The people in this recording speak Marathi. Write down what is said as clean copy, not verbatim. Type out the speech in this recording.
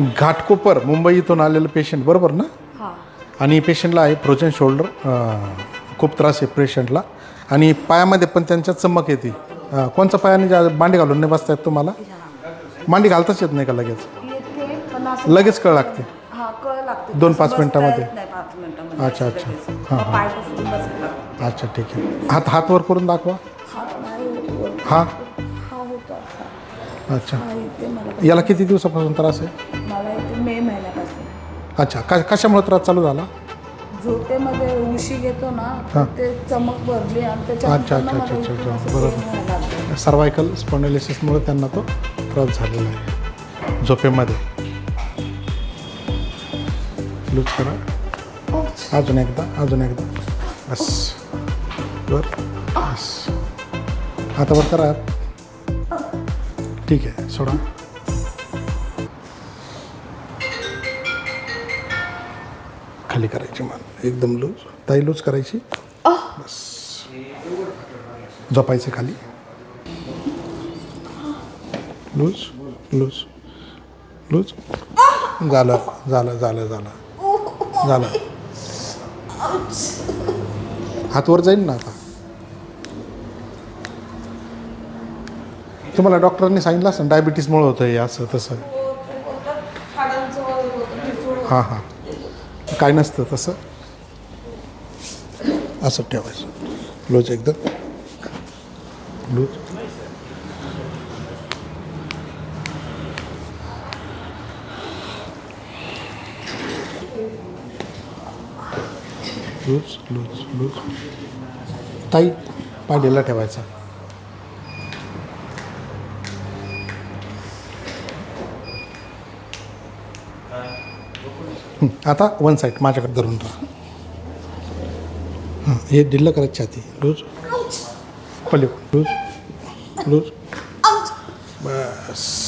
घाटकोपर मुंबई इथून आलेलं पेशंट बरोबर ना? हां. आणि पेशंटला आहे फ्रोजन शोल्डर, खूप त्रास आहे पेशंटला. आणि पायामध्ये पण त्यांच्या चमक येते. कोणत्या पायाने मांडी घालून नाही बसतायत तुम्हाला? मांडी घालताच येत नाही का लगेच? येते पण असं लगेच कळ लागते. हां, कळ लागते. 2-5 बसता मिनिटामध्ये? येत नाही 5 मिनिटामध्ये. अच्छा, अच्छा. लगेच. हां, मग हां. पाय पसरून बसायला लागतं. अच्छा, ठीक आहे. हात वर करून दाखवा. हात नाही होत. हां. हा होतो असा. अच्छा. हा येते मला. याला किती दिवसापासून त्रास आहे? मला येते मे महिन्यापासून. अच्छा. कशामुळे त्रास चालू झाला? झोपेमध्ये उशी घेतो ना, हां. तर ते चमक भरली आणि अच्छा. बरोबर. सर्वायकल स्पॉन्डिलोसिसमुळे त्यांना तो त्रास झालेला आहे झोपेमध्ये. लूज करा. अजून एकदा. बस. बस. आता वर करा. ठीक आहे, सोडा. खाली करायची मान एकदम लूज. ताई लूज करायची. बस. झोपायचं खाली. लूज. झालं. हात वर जाईल ना आता. तुम्हाला डॉक्टरांनी सांगितलं असं डायबिटीसमुळे होतं हे असं तसं. हां. काय नसतं तसं. असं ठेवायचं. लूज एकदम. लूज. ताई पाय ढिला ठेवायचा. आता वन साईड माझ्याकडे धरून राहा. हे ढिल्लं करायची छाती. लूज. पलीकडून लूज. बस.